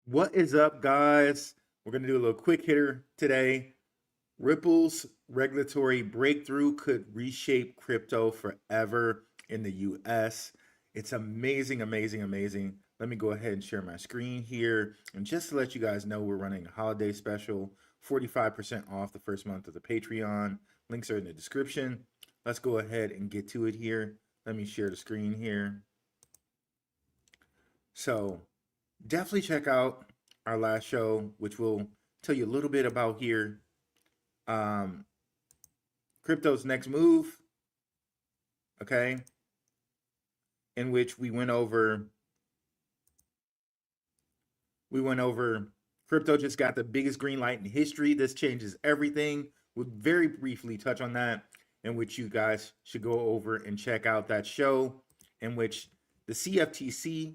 What is up, guys? We're going to do a little quick hitter today. Ripple's regulatory breakthrough could reshape crypto forever in the US. It's amazing, amazing, amazing. Let me go ahead and share my screen here. And just to let you guys know, we're running a holiday special, 45% off the first month of the Patreon. Links are in the description. Let's go ahead and get to it here. Let me share the screen here. So, definitely check out our last show, which will tell you a little bit about here. Um, crypto's next move, okay, in which we went over crypto just got the biggest green light in history. This changes everything. We'll very briefly touch on that, in which you guys should go over and check out that show, in which the CFTC,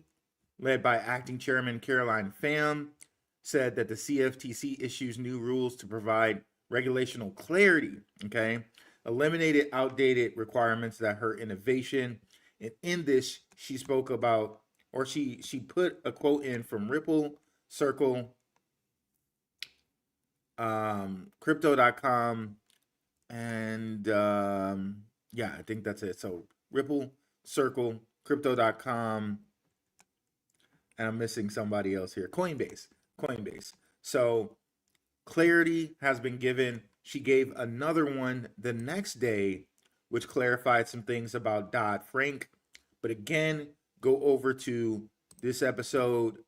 led by acting chairman Caroline Pham, said that the CFTC issues new rules to provide regulational clarity, okay? Eliminated outdated requirements that hurt innovation. And in this, she spoke about, or she put a quote in from Ripple, Circle, crypto.com, and yeah, I think that's it. So Ripple, Circle, crypto.com, and I'm missing somebody else here. Coinbase. So clarity has been given. She gave another one the next day, which clarified some things about Dodd-Frank. But again, go over to this episode,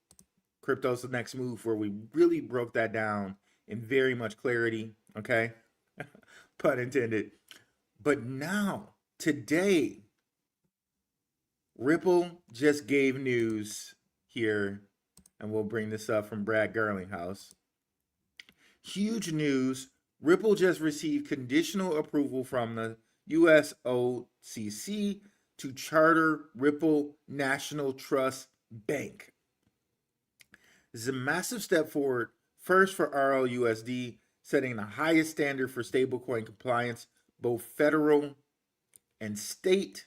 Crypto's the Next Move, where we really broke that down in very much clarity, okay? Pun intended. But now, today, Ripple just gave news here, and we'll bring this up from Brad Garlinghouse. Huge news. Ripple just received conditional approval from the USOCC to charter Ripple National Trust Bank. This is a massive step forward, first for RLUSD, setting the highest standard for stablecoin compliance, both federal and state,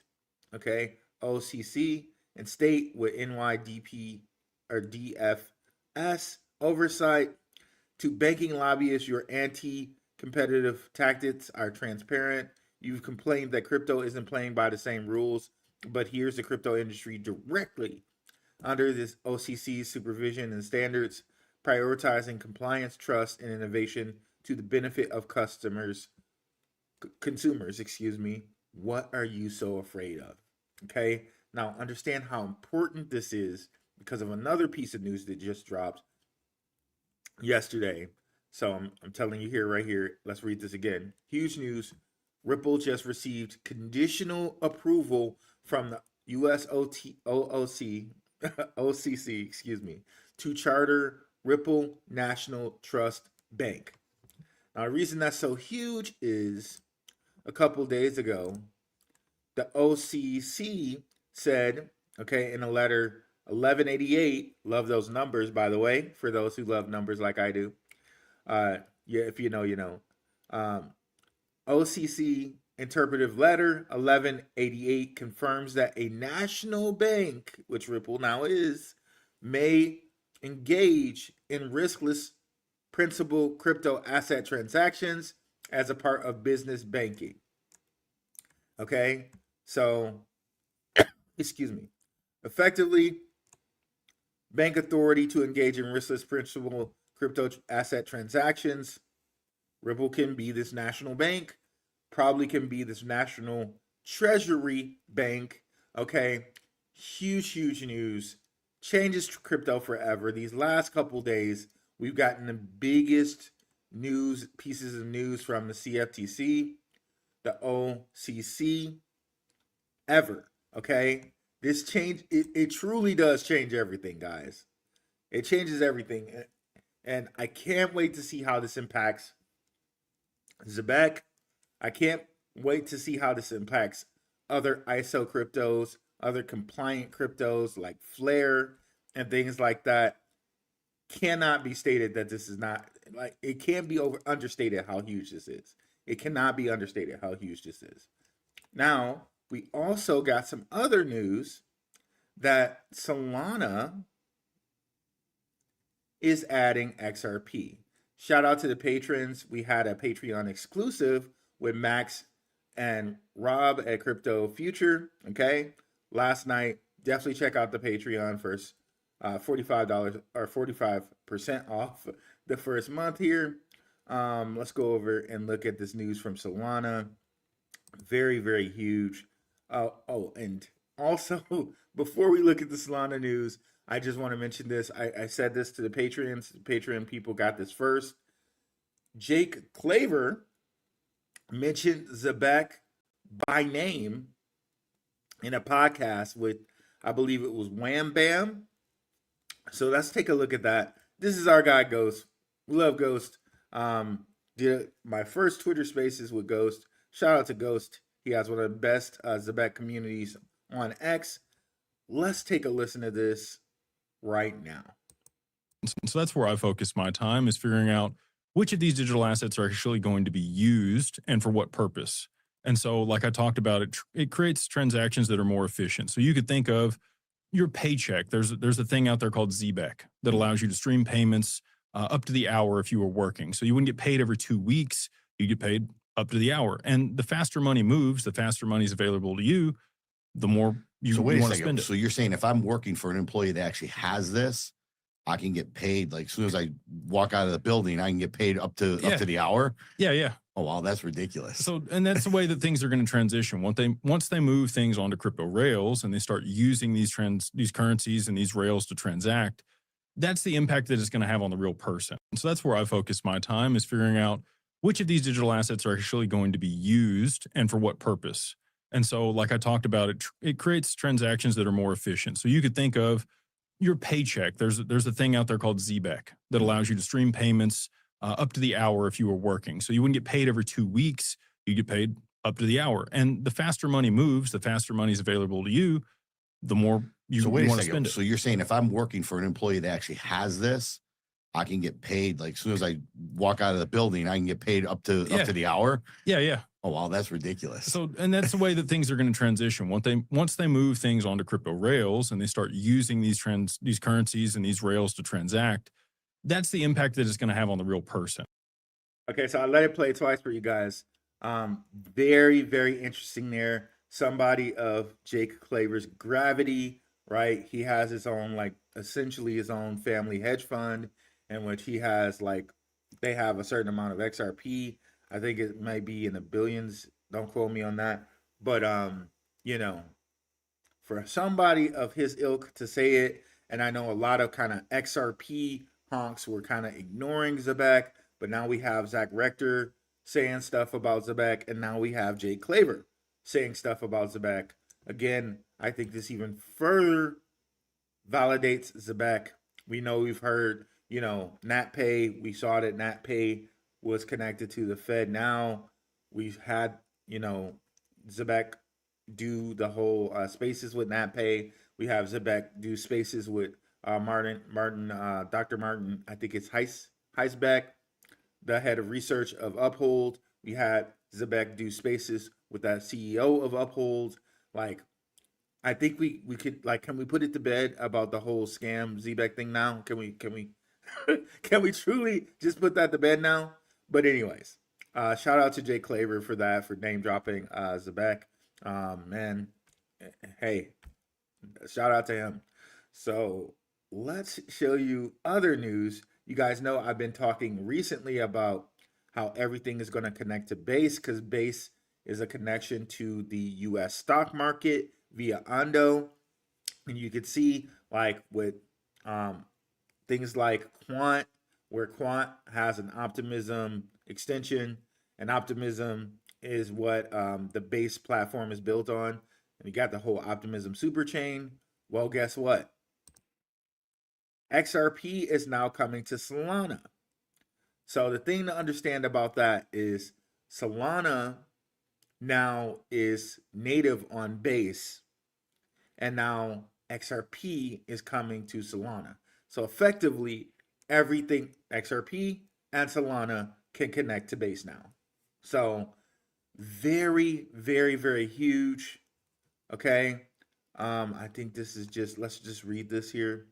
okay, OCC, and state with NYDP or DFS oversight. To banking lobbyists, your anti-competitive tactics are transparent. You've complained that crypto isn't playing by the same rules, but here's the crypto industry directly under this OCC's supervision and standards, prioritizing compliance, trust, and innovation to the benefit of consumers, excuse me. What are you so afraid of? Okay, now understand how important this is because of another piece of news that just dropped yesterday. So I'm telling you here, right here. Let's read this again. Huge news. Ripple just received conditional approval from the OCC, excuse me, to charter Ripple National Trust Bank. Now, the reason that's so huge is a couple days ago, the OCC said, okay, in a letter 1188, love those numbers, by the way, for those who love numbers like I do. Yeah, if you know, you know. OCC interpretive letter 1188 confirms that a national bank, which Ripple now is, may engage in riskless principal crypto asset transactions as a part of business banking. Okay, so, excuse me, effectively, bank authority to engage in riskless principal crypto asset transactions. Ripple can be this national bank, probably can be this national treasury bank. Okay, huge news. Changes crypto forever. These last couple days, we've gotten the biggest pieces of news from the CFTC, the OCC ever. Okay, this change, it truly does change everything, guys. It changes everything, and I can't wait to see how this impacts ZEBEC. I can't wait to see how this impacts other ISO cryptos, other compliant cryptos like Flare and things like that. Cannot be stated that this is not, like, it can't be understated how huge this is. It cannot be understated how huge this is. Now, we also got some other news that Solana is adding XRP. Shout out to the patrons. We had a Patreon exclusive with Max and Rob at Crypto Future. Okay, last night. Definitely check out the Patreon for $45 or 45% off the first month here. Let's go over and look at this news from Solana. Very, very huge. And also, before we look at the Solana news, I just want to mention this. I said this to the Patreons. The Patreon people got this first. Jake Claver mentioned ZEBEC by name in a podcast with, I believe it was Wham Bam. So let's take a look at that. This is our guy Ghost. We love Ghost. Did my first Twitter Spaces with Ghost. Shout out to Ghost. He has one of the best ZEBEC communities on X. Let's take a listen to this right now. So that's where I focus my time, is figuring out which of these digital assets are actually going to be used and for what purpose. And so, like I talked about, it creates transactions that are more efficient. So you could think of your paycheck. There's a thing out there called ZBEC that allows you to stream payments up to the hour if you were working. So you wouldn't get paid every 2 weeks. You get paid up to the hour. And the faster money moves, the faster money is available to you, the more you want to spend it. So you're saying if I'm working for an employee that actually has this, I can get paid, like, as soon as I walk out of the building, I can get paid up to the hour? Yeah. Oh, wow, that's ridiculous. So, and that's the way that things are going to transition. Once they move things onto crypto rails and they start using these currencies and these rails to transact, that's the impact that it's going to have on the real person. So that's where I focus my time, is figuring out which of these digital assets are actually going to be used and for what purpose. And so, like I talked about, it creates transactions that are more efficient. So you could think of your paycheck. There's a thing out there called ZBEC that allows you to stream payments up to the hour if you were working. So you wouldn't get paid every 2 weeks. You get paid up to the hour. And the faster money moves, the faster money is available to you, the more you want to spend it. So you're saying if I'm working for an employee that actually has this, I can get paid, like, as soon as I walk out of the building, I can get paid up to the hour? Yeah. Oh, wow, that's ridiculous. So, and that's the way that things are going to transition. Once they move things onto crypto rails and they start using these currencies and these rails to transact, that's the impact that it's going to have on the real person. Okay, so I let it play twice for you guys. Very, very interesting there. Somebody of Jake Claver's gravity, right? He has his own, like, essentially his own family hedge fund, in which he has, like, they have a certain amount of XRP. I think it might be in the billions. Don't quote me on that. But, for somebody of his ilk to say it, and I know a lot of kind of XRP honks were kind of ignoring ZEBEC, but now we have Zach Rector saying stuff about ZEBEC, and now we have Jake Claver saying stuff about ZEBEC. Again, I think this even further validates ZEBEC. We know we've heard, NatPay. We saw that NatPay was connected to the Fed. Now we've had, ZEBEC do the whole spaces with NatPay. We have ZEBEC do spaces with Dr. Martin, I think it's Heisbeck, the head of research of Uphold. We had ZEBEC do spaces with that CEO of Uphold. Like, I think we could, like, can we put it to bed about the whole scam ZEBEC thing now? Can we can we truly just put that to bed now? But anyways, shout out to Jay Claver for that, for name dropping ZEBEC. Man, hey, shout out to him. So let's show you other news. You guys know I've been talking recently about how everything is going to connect to Base, because Base is a connection to the US stock market via Ondo. And you can see, like, with things like Quant, where Quant has an Optimism extension, and Optimism is what the Base platform is built on. And you got the whole Optimism superchain. Well, guess what? XRP is now coming to Solana. So the thing to understand about that is Solana now is native on Base, and now XRP is coming to Solana. So effectively, everything XRP and Solana can connect to Base now. So very, very, very huge. Okay. I think this is just, let's just read this here.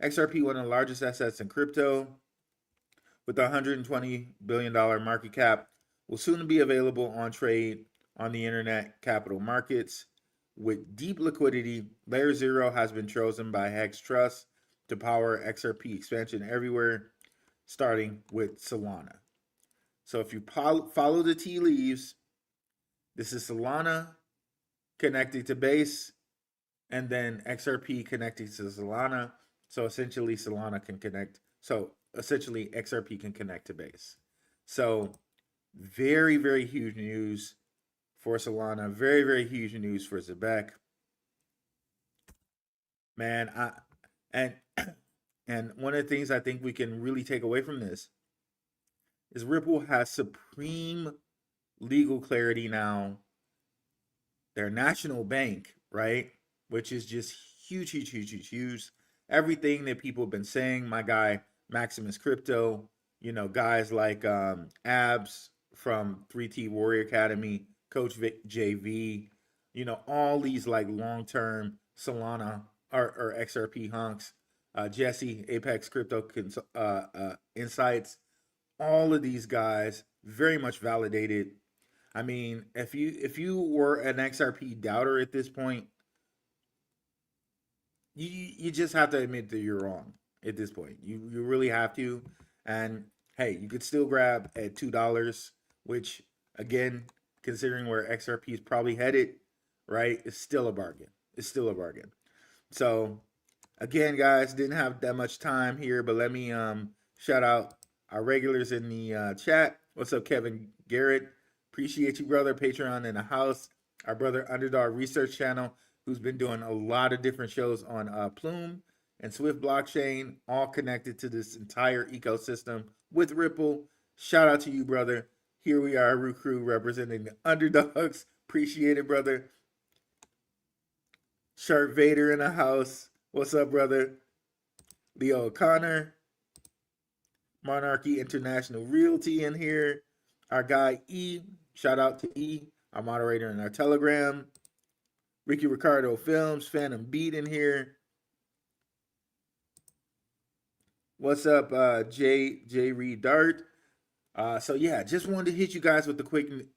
XRP, one of the largest assets in crypto, with a $120 billion market cap, will soon be available on trade on the internet capital markets. With deep liquidity, Layer 0 has been chosen by Hex Trust to power XRP expansion everywhere, starting with Solana. So if you follow the tea leaves, this is Solana connecting to Base, and then XRP connecting to Solana. So essentially Solana can connect. So essentially XRP can connect to Base. So very, very huge news for Solana. Very, very huge news for ZEBEC. Man, and one of the things I think we can really take away from this is Ripple has supreme legal clarity now. Their national bank, right? Which is just huge, huge, huge, huge, huge. Everything that people have been saying, my guy Maximus Crypto, you know, guys like Abs from 3T Warrior Academy, Coach Vic JV, you know, all these like long-term Solana or XRP hunks, Jesse, Apex Crypto Insights, all of these guys very much validated. I mean, if you were an XRP doubter at this point, you just have to admit that you're wrong at this point. You really have to. And hey, you could still grab at $2, which again, considering where XRP is probably headed, right, it's still a bargain. It's still a bargain. So again, guys, didn't have that much time here, but let me shout out our regulars in the chat. What's up, Kevin Garrett? Appreciate you, brother. Patreon in the house. Our brother Underdog Research Channel, who's been doing a lot of different shows on Plume and Swift Blockchain, all connected to this entire ecosystem with Ripple. Shout out to you, brother. Here we are, Root Crew, representing the underdogs. Appreciate it, brother. Sharp Vader in the house. What's up, brother? Leo O'Connor. Monarchy International Realty in here. Our guy E. Shout out to E, our moderator in our Telegram. Ricky Ricardo Films, Phantom Beat in here. What's up, J Reed Dart? So yeah, just wanted to hit you guys with the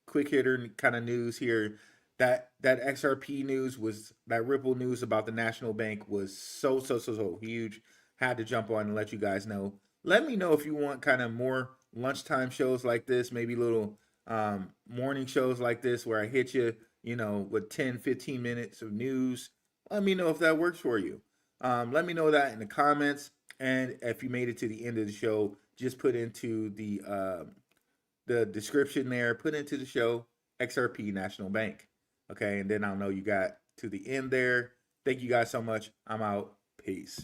quick hitter kind of news here. That XRP news was, that Ripple news about the national bank was so huge. Had to jump on and let you guys know. Let me know if you want kind of more lunchtime shows like this, maybe little morning shows like this where I hit you, you know, with 10-15 minutes of news. Let me know if that works for you. Let me know that in the comments. And if you made it to the end of the show, just put into the description there, put into the show XRP National Bank. Okay, and then I'll know you got to the end there. Thank you guys so much. I'm out. Peace.